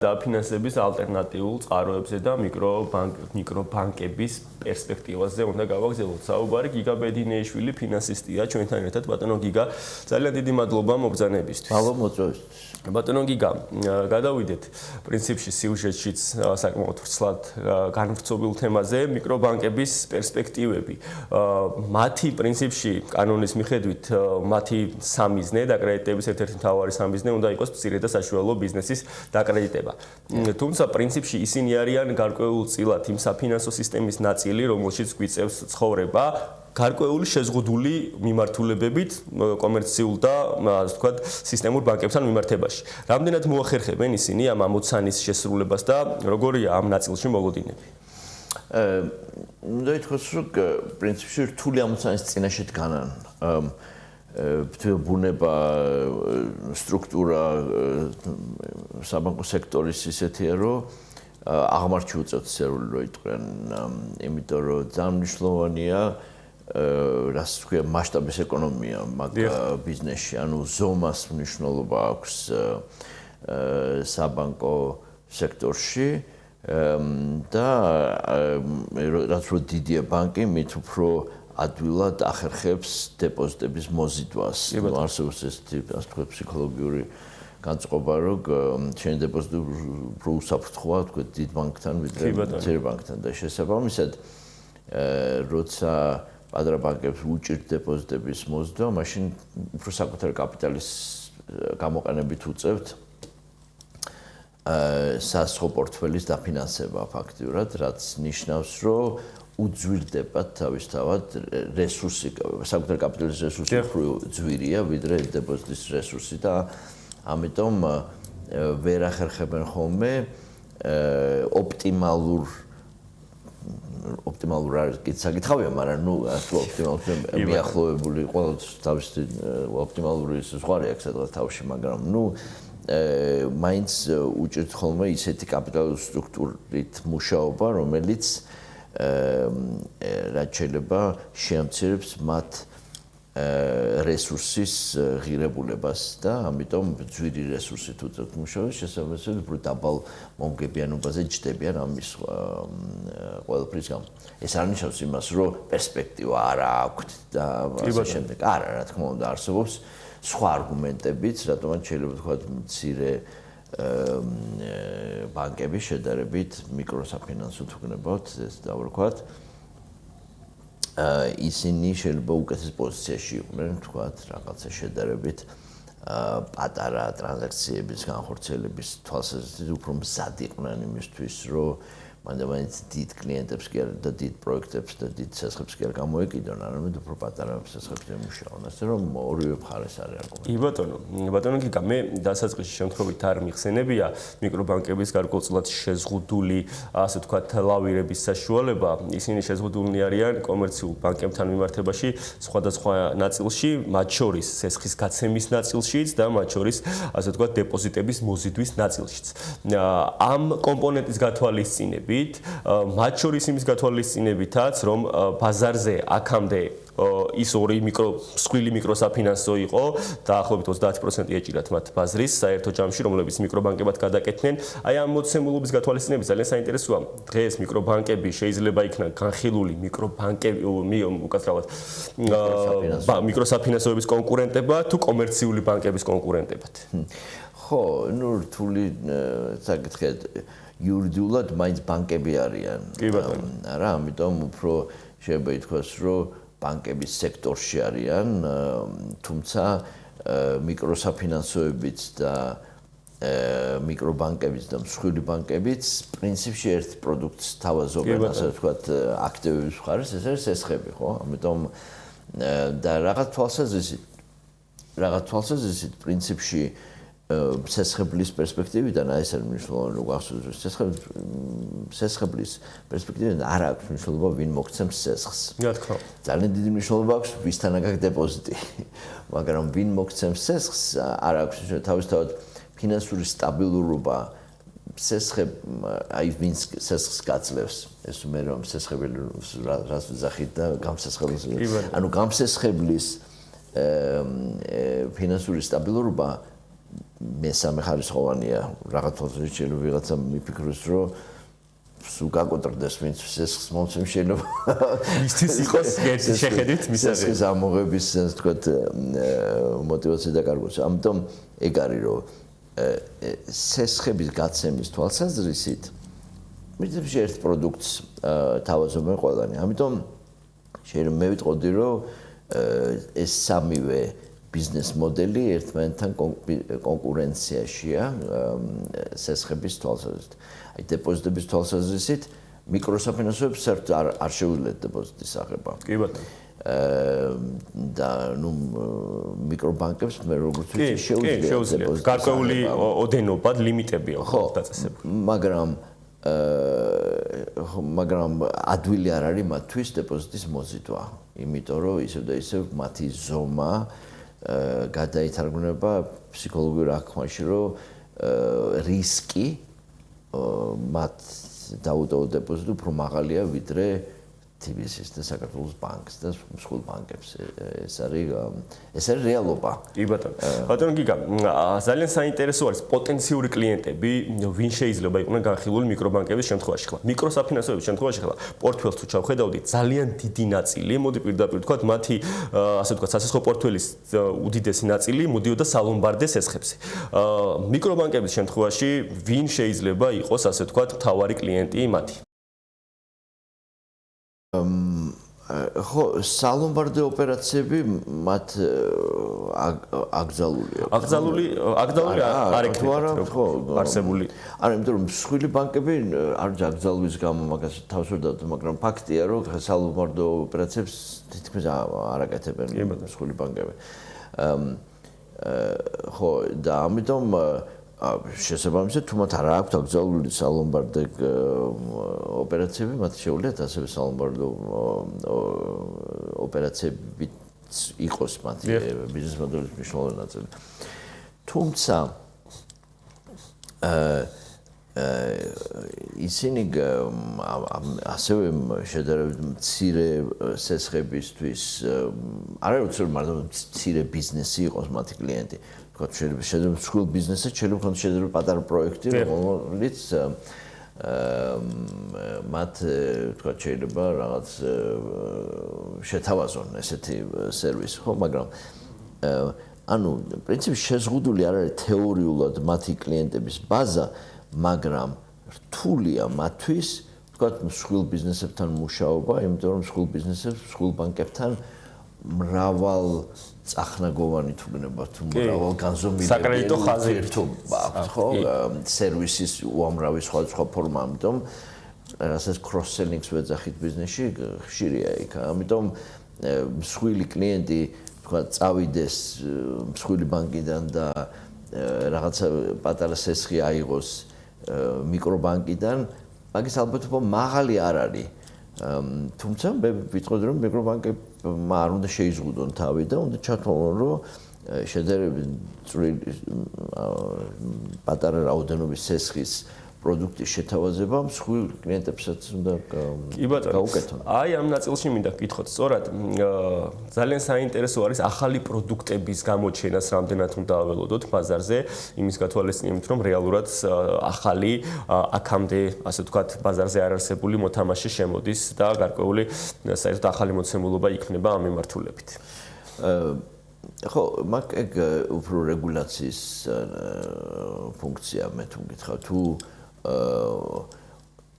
დაფინანსების ალტერნატიულ წყაროებზე და მიკრობანკების პერსპექტივაზე უნდა გავაგზავნოთ საუბარი. გიგა ბედინეიშვილი ფინანსისტია ჩვენთან ერთად. ბატონო გიგა, ძალიან დიდი მადლობა მობრძანებისთვის. მადლობა მოწვევისთვის. ბატონო გიგა, გადავიდეთ პრინციპში სიუჟეტშიც საკმაოდ ვრცლად განვრცობილ თემაზე მიკრობანკების პერსპექტივები. მათი პრინციპში კანონის მიხედვით მათი სამიზნე და კრედიტების ერთ-ერთი მთავარი სამიზნე უნდა იყოს მცირე და საშუალო ბიზნესის დაკრედიტება. თუმცა პრინციპში ისინი არიან გარკვეულწილად იმ საფინანსო სისტემის ნაწილი, რომელშიც გვიწევს ცხოვრება, გარკვეული შეზღუდული მიმართულებებით კომერციულ და ასე ვთქვათ, სისტემურ ბანკებთან მიმართებაში. რამდენად მოახერხებენ ისინი ამ ამოცანის შესრულებას და როგორია ამ ნაწილში მოლოდინები? უნდა ითქვას, რომ პრინციპში რთული ამოცანის წინაშე დგანან. ბუნება სტრუქტურა საბანკო სექტორის ისეთია, რომ აღმარჩი უწევთ სერვული რო იტყვიან, იმიტომ რომ ძალიან მნიშვნელოვანია რას თქვია მასშტაბის ეკონომია მაგ ბიზნესში, ანუ ზომას მნიშვნელობა აქვს საბანკო სექტორში და რაც რო დიდია ბანკი, მით უფრო ადვილად ახერხებს დეპოზიტების მოზიდვას. არსებობს ესეთი ასე ვთქვათ ფსიქოლოგიური განწყობა, რომ შენ დეპოზიტი უფრო უსაფრთხოა, ვთქვათ, დიდ ბანკთან ვიდრე მცირე ბანკთან და შესაბამისად როცა პატარა ბანკებს უჭირთ დეპოზიტების მოზიდვა, მაშინ უფრო საკუთარი კაპიტალის გამოყენებით უწევთ სასხო პორტფელის დაფინანსება ფაქტიურად, რაც ნიშნავს, რომ უძვირდება თავისთავად რესურსი, საკუთარი კაპიტალის რესურსი უფრო ძვირია, ვიდრე დეპოზიტის რესურსი და ამიტომ ვერ ახერხებენ ხოლმე ოპტიმალურ არის საკითხავია, მაგრამ ნუ ასე ოპტიმალური მიახლოებული ყოველთვის თავისი ოპტიმალური ზღვარი აქვს სადღაც თავში, მაგრამ ნუ მაინც უჭირთ ხოლმე ისეთი კაპიტალური სტრუქტურით მუშაობა, რომელიც რაც შეიძლება შეამცირებს მათ რესურსის ღირებულებას და ამიტომ ძვირი რესურსით უწევთ მუშაობას, შესაბამისად უფრო დაბალ მომგებიანობაზე ჯდებიან ამის ყველაფრის გამო. ეს არ ნიშნავს იმას, რომ პერსპექტივა არ აქვთ და ასე შემდეგ. არა, რა თქმა უნდა, არსებობს სხვა არგუმენტებიც, რატომაც შეიძლება ვთქვათ მცირე ბანკები შედარებით მიკროსაფინანსო თუ გნებავთ, ეს დავარქვათ. ისინი შეიძლება უკეთეს პოზიციაში იყვნენ, ვთქვათ, რაღაცა შედარებით პატარა ტრანზაქციების განხორციელების თვალსაზრისით უფრო მზად იყვნენ იმისთვის, რომ მანდ-მაინც დიდ კლიენტებს კი არა და დიდ პროექტებს და დიდ სესხებს კი არ გამოეკიდონ, არამედ უფრო პატარა სესხებზე მუშაობენ. ასე რომ ორივე მხარეს არის არგუმენტი. ბატონო გიგა, მე დასაწყისში შემთხვევით არ მიხსენებია მიკრობანკების გარკვეულწილად შეზღუდული, ასე ვთქვათ, ლავირების საშუალება. ისინი შეზღუდულნი არიან კომერციულ ბანკებთან მიმართებაში სხვადასხვა ნაწილში, მათ შორის სესხის გაცემის ნაწილშიც და მათ შორის, ასე ვთქვათ, დეპოზიტების მოზიდვის ნაწილშიც. ამ კომპონენტის გათვალისწინებით მათ შორის იმის გათვალისწინებითაც, რომ ბაზარზე აქამდე ის ორი მსხვილი მიკროსაფინანსო იყო, დაახლოებით 30% ეჭირათ მათ ბაზრის საერთო ჯამში, რომლებიც მიკრობანკებად გადაკეთდნენ. აი ამ მოცემულობის გათვალისწინებით ძალიან საინტერესოა. დღეს მიკრობანკები შეიძლება იქნან განხილული უკაცრავად მიკროსაფინანსოების კონკურენტებად თუ კომერციული ბანკების კონკურენტებად. ხო, ნუ რთული საკითხია. იურიდიულად მაინც ბანკები არიან. არა, ამიტომ უფრო შეიძლება ითქვას, რომ ბანკების სექტორში არიან, თუმცა მიკროსაფინანსოებიც და მიკრობანკებიც და მსხვილი ბანკებიც პრინციპში ერთ პროდუქტს თავაზობენ, ასე ვთქვათ, აქტივების მხარეს, ეს არის სესხები, ხო? ამიტომ და რაღაც თვალსაზრისით პრინციპში სესხებლის პერსპექტივიდან ეს არის მნიშვნელოვანი, რომ გახსოვდეს, სესხებლის პერსპექტივიდან არ აქვს მნიშვნელობა ვინ მოგცემს სესხს. რა თქმა უნდა. ძალიან დიდი მნიშვნელობა აქვს ვისთანა გაქვს დეპოზიტი. მაგრამ ვინ მოგცემს სესხს არ აქვს მნიშვნელობა. თავისთავად ფინანსური სტაბილურობა აი ვინ სესხს გაძლევს. ეს მე რომ სესხებელი რას ვძახით და გამსესხებლის. ანუ გამსესხებლის ფინანსური სტაბილურობა მესამე ხარისხოვანია რაღაც თვალსაზრისით შეიძლება ვიღაცა მიფიქროს რომ სულ გაკოტრდეს ვინც სესხს მომცემ შეიძლება მისთვის იყოს ერთი შეხედვით მისაღები სესხის ამოღების ასე ვთქვათ мотивация დაკარგოს ამიტომ ეგ არის რომ სესხების გაცემის თვალსაზრისით მიწებში ერთ პროდუქტს თავაზობენ ყველანი ამიტომ შეიძლება მე ვიტყოდი რომ ეს სამივე ბიზნეს მოდელი ერთმანეთთან კონკურენციაშია სესხების თვალსაზრისით. აი დეპოზიტების თვალსაზრისით მიკროსაფინანსოებს საერთოდ არ შეუძლიათ დეპოზიტის აღება. კი ბატონო. და ნუ მიკრობანკებს მე როგორც ვიცი შეუძლიათ. გარკვეული ოდენობა ლიმიტები აქვს დაწესებული. მაგრამ ადვილი არ არის მათთვის დეპოზიტის მოზიდვა. იმიტომ რომ ისევ და ისევ მათი ზომა გადაითარგმნება ფსიქოლოგიურ აღქმაში, რომ რისკი მათ დაუტოვო დეპოზიტი უფრო მაღალია ვიდრე TBS-ის და საქართველოს ბანკს და მსხვილ ბანკებს. ეს არის რეალობა. კი ბატონო. ბატონო გიგა, ძალიან საინტერესო არის პოტენციური კლიენტები, ვინ შეიძლება იყვნენ განხილული მიკრობანკების შემთხვევაში. ხლა მიკროსაფინანსოების შემთხვევაში ხლა პორტფელს თუ ჩავხედავდით, ძალიან დიდი ნაწილი, მოდი პირდაპირ ვთქვათ, მათი ასე ვთქვათ, სასესხო პორტფელის უდიდესი ნაწილი მოდიოდა სალომბარდე სესხებზე. მიკრობანკების შემთხვევაში ვინ შეიძლება იყოს ასე ვთქვათ, მთავარი კლიენტი მათი? ხო, სალომბარდე ოპერაციები მათ აკრძალულია. აკრძალული არ ექნება ხო, არსებული. არა, იმიტომ რომ მსხვილი ბანკები არ აკრძალვის გამო მაგას თავს ვერ დავდო, მაგრამ ფაქტია, რომ სალომბარდე ოპერაციებს თითქმის არ აკეთებენ მსხვილი ბანკები. ხო, და ამიტომ შესაბამისად თუ მათ არ აქვთ აკრძალული სალომბარდე ოპერაციები, მათ შეუძლიათ ასევე სალომბარდე ოპერაციები იყოს მათი ბიზნეს მოდელის მნიშვნელოვანი ნაწილი. თუმცა ისინი ასევე შედარებით მცირე სესხებისთვის არ არის რომ მარტო მცირე ბიზნესი იყოს მათი კლიენტი. შეიძლება მსხვილ ბიზნესად შეიძლება ხომ შეიძლება პატარა პროექტი რომელიც მათ თქვა შეიძლება რაღაც შეთავაზონ ესეთი სერვისი ხო მაგრამ ანუ პრინციპში შეზღუდული არ არის თეორიულად მათი კლიენტების ბაზა მაგრამ რთულია მათთვის თქვა მსხვილ ბიზნესებთან მუშაობა იმიტომ რომ მსხვილ ბიზნესებს მსხვილ ბანკებთან მრავალ წახნაგოვანი თუნება თუ მრავალ განზომილებული საკრედიტო ხაზი ხო სერვისის უამრავი სხვა ფორმა ამიტომ რასაც cross selling-ს ვეძახით ბიზნესში ხშირია იქ ამიტომ მსხვილი კლიენტი თქვა წავიდეს მსხვილი ბანკიდან და რაღაცა პატარა სესხი აიღოს მიკრობანკიდან მაგის ალბათობა მაღალი არ არის თუმცა მე ვიტყოდი რომ მიკრობანკებმა არ უნდა შეიზღუდონ თავი და უნდა ჩათვალონ რომ შედარებით წვრილი პატარა რაოდენობის სესხის პროდუქტის შეთავაზება მსხვილ კლიენტებსაც უნდა გაუკეთონ. აი ამ ნაწილში მინდა გკითხოთ სწორად ძალიან საინტერესო არის ახალი პროდუქტების გამოჩენას რამდენად უნდა აველოდოთ ბაზარზე იმის გათვალისწინებით რომ რეალურად ახალი აქამდე ასე ვთქვათ ბაზარზე არ არსებული მოთამაშე შემოდის და გარკვეული საერთოდ ახალი მოცემულობა იქნება ამ მიმართულებით. ხო, მაგ ეგ უფრო რეგულაციის ფუნქცია მე თუ გითხრა თუ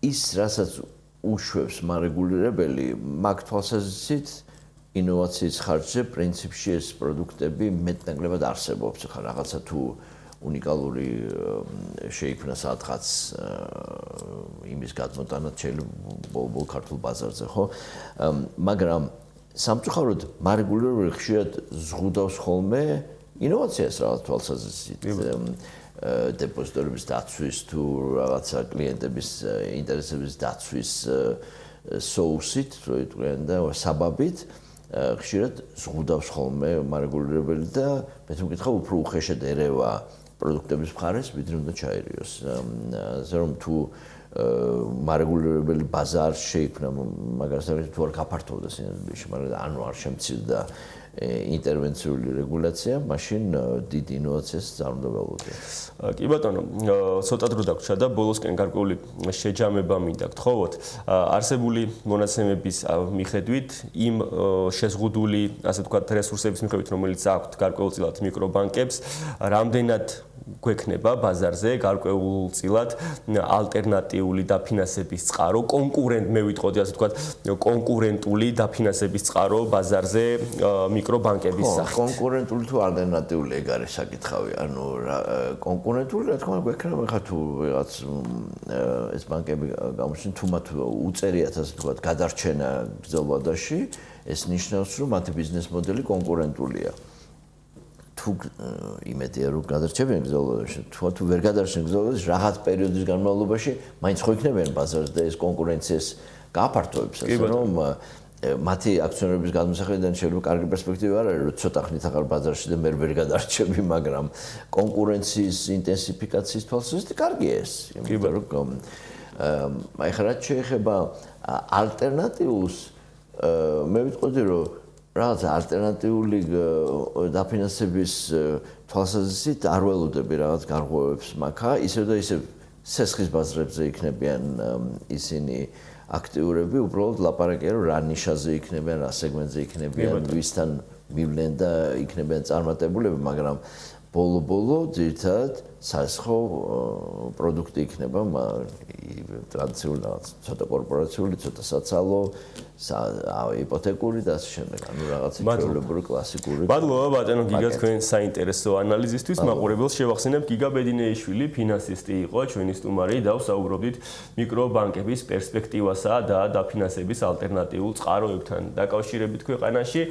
ის რასაც უშვებს მარეგულირებელი მაგ თვალსაზრისით ინოვაციის ხარჯზე პრინციპში ეს პროდუქტები მეტნაკლებად არსებობს ხა რაღაცა თუ უნიკალური შეიქმნა სადღაც იმის გადმოტანად შეიძლება ქართულ ბაზარზე ხო მაგრამ სამწუხაროდ მარეგულირებელი ხშირად ზღუდავს ხოლმე ინოვაციას რაღაც თვალსაზრისით დეპოზიტორების დაცვის თუ რაღაცა კლიენტების ინტერესების დაცვის соусით, რო იტყვიან და საბაბით ხშირად ზღუდავს ხოლმე მარეგულირებელი და მე თუ მკითხავ უფრო უხეშად ერევა პროდუქტების მხარეს, ვიდრე უნდა ჩაერიოს. ასე რომ თუ მარეგულირებელი ბაზა არ შეიქმნა, მაგას თუ არ გაფართოვდა სინამდვილეში, მაგრამ ანუ არ შემცირდა ინტერვენციული რეგულაცია, მაშინ დიდ ინოვაციას წარმოებდა. კი ბატონო, ცოტა დრო დაგვრჩა და ბოლოსკენ გარკვეული შეჯამება მინდა გთხოვოთ. არსებული მონაცემების მიხედვით, იმ შეზღუდული, ასე ვთქვათ, რესურსების მიხედვით, რომელიც აქვთ გარკვეულწილად მიკრობანკებს, რამდენად გვექნება ბაზარზე გარკვეულწილად ალტერნატიული დაფინანსების წყარო, მე ვიტყოდი ასე ვთქვათ, კონკურენტული დაფინანსების წყარო ბაზარზე მიკრობანკების სახით. კონკურენტული თუ ალტერნატიული ეგ არის საკითხავი. ანუ კონკურენტული რა თქმა უნდა გვექნება ხა თუ რაღაც ეს ბანკები გამოჩნდნენ თუ მათ უწერიათ ასე ვთქვათ გადარჩენა გრძელვადაში, ეს ნიშნავს რომ მათი ბიზნეს მოდელი კონკურენტულია. თუ იმედია რომ გადარჩებიან გრძელვადაში, თუ ვერ გადარჩენ გრძელვადაში, რაღაც პერიოდის განმავლობაში მაინც ხო იქნებიან ბაზარზე და ეს კონკურენციას გააფართოვებს, ასე რომ მათი აქციონერების გადმოსახედიდან შეიძლება კარგი პერსპექტივა არ არის, რომ ცოტა ხნით აღარ ბაზარში და მე ვერ გადარჩები, მაგრამ კონკურენციის ინტენსიფიკაციის თვალსაზრისით კარგია ეს. იმიტომ რომ ახლა რაც შეეხება ალტერნატიულს, მე ვიტყოდი რომ რაღაც ალტერნატიული დაფინანსების თვალსაზრისით არ ველოდები რაღაც გარღვევებს მაგა, ისევ და ისევ სესხის ბაზრებზე იქნებიან ისინი აქტიურები, უბრალოდ ლაპარაკია რომ რა ნიშაზე იქნებიან, რა სეგმენტზე იქნებიან, ვისთან მივლენ და იქნებიან წარმატებულები, მაგრამ ბოლო-ბოლო ძირითადად სასხო პროდუქტი იქნება, ტრადიციული რაღაც, ცოტა კორპორაციული, ცოტა საცალო, იპოთეკური და ასე შემდეგ. ანუ რაღაც ჩვეულებრივი კლასიკური. მადლობა ბატონო გიგა თქვენ საინტერესო ანალიზისთვის. მაყურებელს შევახსენებ გიგა ბედინეიშვილი ფინანსისტი იყო ჩვენი სტუმარი და ვსაუბრობდით მიკრობანკების პერსპექტივასა და დაფინანსების ალტერნატიულ წყაროებთან დაკავშირებით ქვეყანაში.